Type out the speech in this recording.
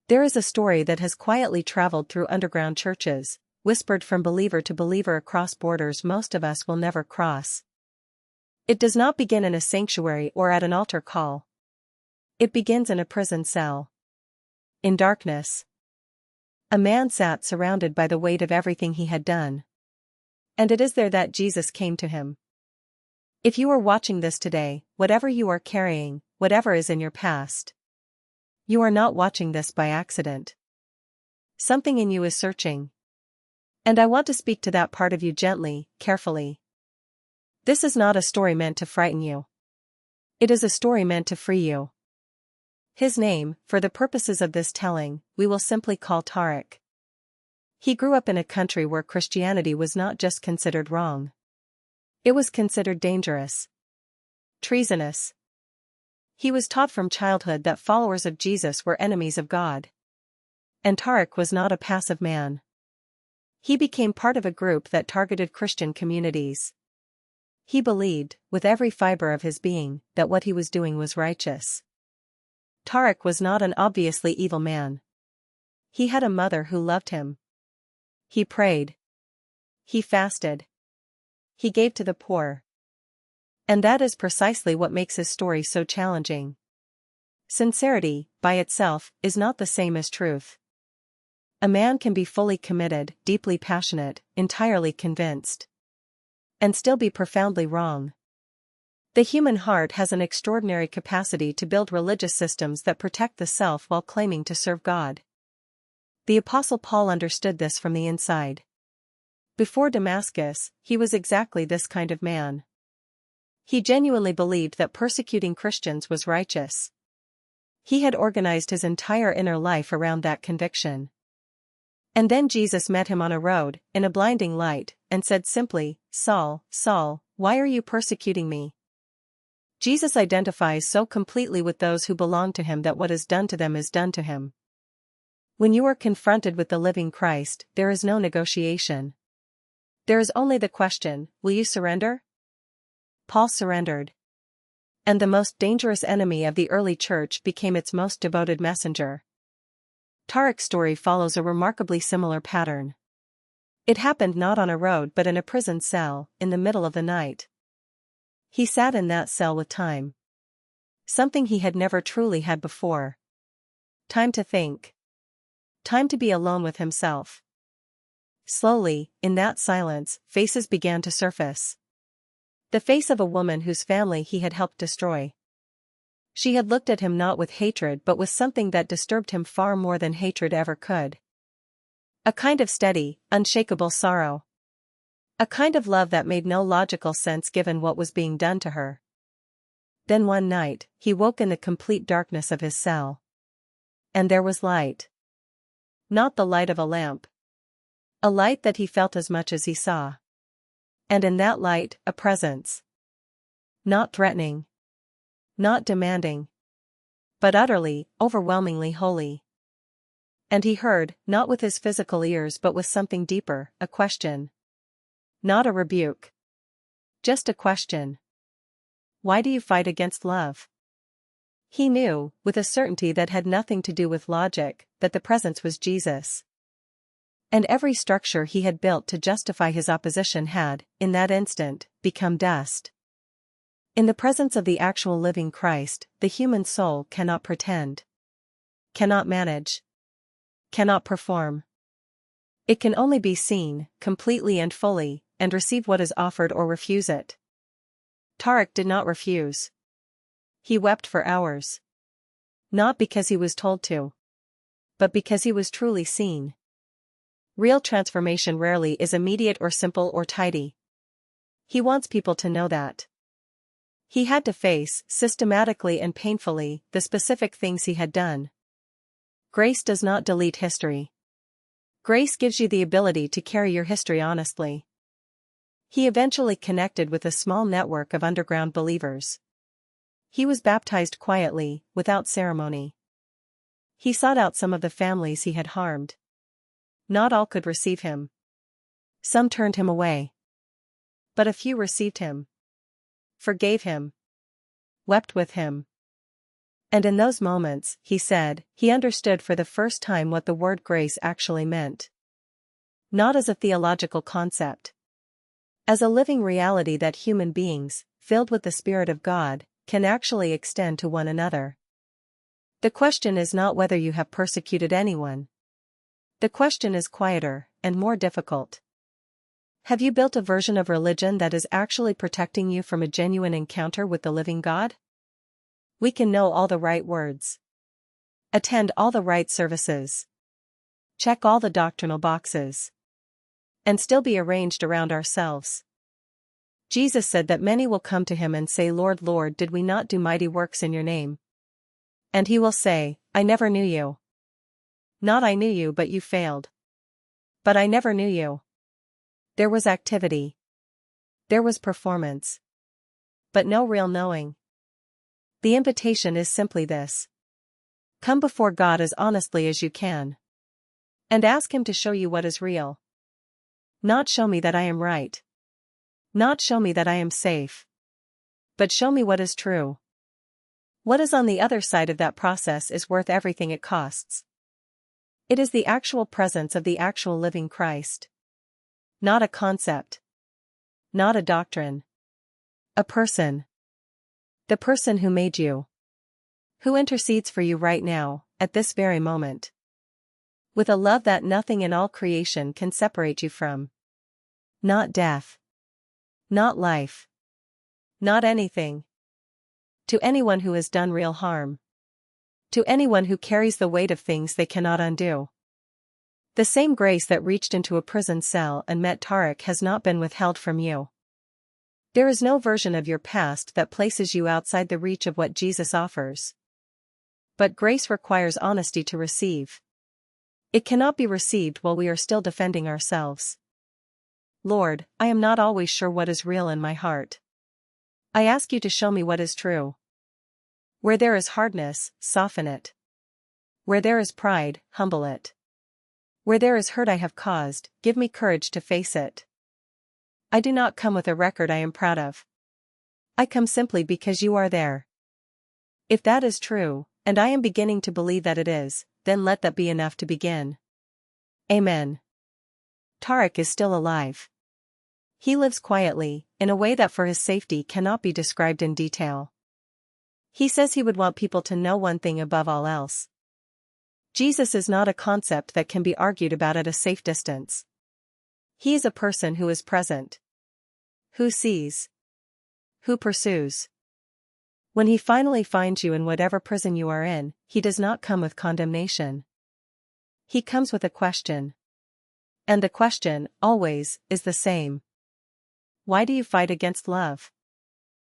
There is a story that has quietly traveled through underground churches, whispered from believer to believer across borders most of us will never cross. It does not begin in a sanctuary or at an altar call. It begins in a prison cell. In darkness. A man sat surrounded by the weight of everything he had done. And it is there that Jesus came to him. If you are watching this today, whatever you are carrying, whatever is in your past, you are not watching this by accident. Something in you is searching. And I want to speak to that part of you gently, carefully. This is not a story meant to frighten you. It is a story meant to free you. His name, for the purposes of this telling, we will simply call Tariq. He grew up in a country where Christianity was not just considered wrong. It was considered dangerous. Treasonous. He was taught from childhood that followers of Jesus were enemies of God. And Tariq was not a passive man. He became part of a group that targeted Christian communities. He believed, with every fiber of his being, that what he was doing was righteous. Tariq was not an obviously evil man. He had a mother who loved him. He prayed. He fasted. He gave to the poor. And that is precisely what makes his story so challenging. Sincerity, by itself, is not the same as truth. A man can be fully committed, deeply passionate, entirely convinced, and still be profoundly wrong. The human heart has an extraordinary capacity to build religious systems that protect the self while claiming to serve God. The Apostle Paul understood this from the inside. Before Damascus, he was exactly this kind of man. He genuinely believed that persecuting Christians was righteous. He had organized his entire inner life around that conviction. And then Jesus met him on a road, in a blinding light, and said simply, "Saul, Saul, why are you persecuting me?" Jesus identifies so completely with those who belong to him that what is done to them is done to him. When you are confronted with the living Christ, there is no negotiation. There is only the question, will you surrender? Paul surrendered. And the most dangerous enemy of the early church became its most devoted messenger. Tariq's story follows a remarkably similar pattern. It happened not on a road but in a prison cell, in the middle of the night. He sat in that cell with time. Something he had never truly had before. Time to think. Time to be alone with himself. Slowly, in that silence, faces began to surface. The face of a woman whose family he had helped destroy. She had looked at him not with hatred but with something that disturbed him far more than hatred ever could. A kind of steady, unshakable sorrow. A kind of love that made no logical sense given what was being done to her. Then one night, he woke in the complete darkness of his cell. And there was light. Not the light of a lamp. A light that he felt as much as he saw. And in that light, a presence. Not threatening. Not demanding. But utterly, overwhelmingly holy. And he heard, not with his physical ears but with something deeper, a question. Not a rebuke. Just a question. Why do you fight against love? He knew, with a certainty that had nothing to do with logic, that the presence was Jesus. And every structure he had built to justify his opposition had, in that instant, become dust. In the presence of the actual living Christ, the human soul cannot pretend. Cannot manage. Cannot perform. It can only be seen, completely and fully, and receive what is offered or refuse it. Tariq did not refuse. He wept for hours. Not because he was told to. But because he was truly seen. Real transformation rarely is immediate or simple or tidy. He wants people to know that. He had to face, systematically and painfully, the specific things he had done. Grace does not delete history. Grace gives you the ability to carry your history honestly. He eventually connected with a small network of underground believers. He was baptized quietly, without ceremony. He sought out some of the families he had harmed. Not all could receive him. Some turned him away. But a few received him. Forgave him. Wept with him. And in those moments, he said, he understood for the first time what the word grace actually meant. Not as a theological concept. As a living reality that human beings, filled with the Spirit of God, can actually extend to one another. The question is not whether you have persecuted anyone. The question is quieter, and more difficult. Have you built a version of religion that is actually protecting you from a genuine encounter with the living God? We can know all the right words. Attend all the right services. Check all the doctrinal boxes. And still be arranged around ourselves. Jesus said that many will come to him and say, Lord, Lord, did we not do mighty works in your name? And he will say, I never knew you. Not I knew you, but you failed. But I never knew you. There was activity. There was performance. But no real knowing. The invitation is simply this. Come before God as honestly as you can. And ask him to show you what is real. Not show me that I am right. Not show me that I am safe. But show me what is true. What is on the other side of that process is worth everything it costs. It is the actual presence of the actual living Christ. Not a concept. Not a doctrine. A person. The person who made you. Who intercedes for you right now, at this very moment. With a love that nothing in all creation can separate you from. Not death. Not life. Not anything. To anyone who has done real harm. To anyone who carries the weight of things they cannot undo. The same grace that reached into a prison cell and met Tariq has not been withheld from you. There is no version of your past that places you outside the reach of what Jesus offers. But grace requires honesty to receive. It cannot be received while we are still defending ourselves. Lord, I am not always sure what is real in my heart. I ask you to show me what is true. Where there is hardness, soften it. Where there is pride, humble it. Where there is hurt I have caused, give me courage to face it. I do not come with a record I am proud of. I come simply because you are there. If that is true, and I am beginning to believe that it is, then let that be enough to begin. Amen. Tariq is still alive. He lives quietly, in a way that for his safety cannot be described in detail. He says he would want people to know one thing above all else. Jesus is not a concept that can be argued about at a safe distance. He is a person who is present. Who sees. Who pursues. When he finally finds you in whatever prison you are in, he does not come with condemnation. He comes with a question. And the question, always, is the same. Why do you fight against love?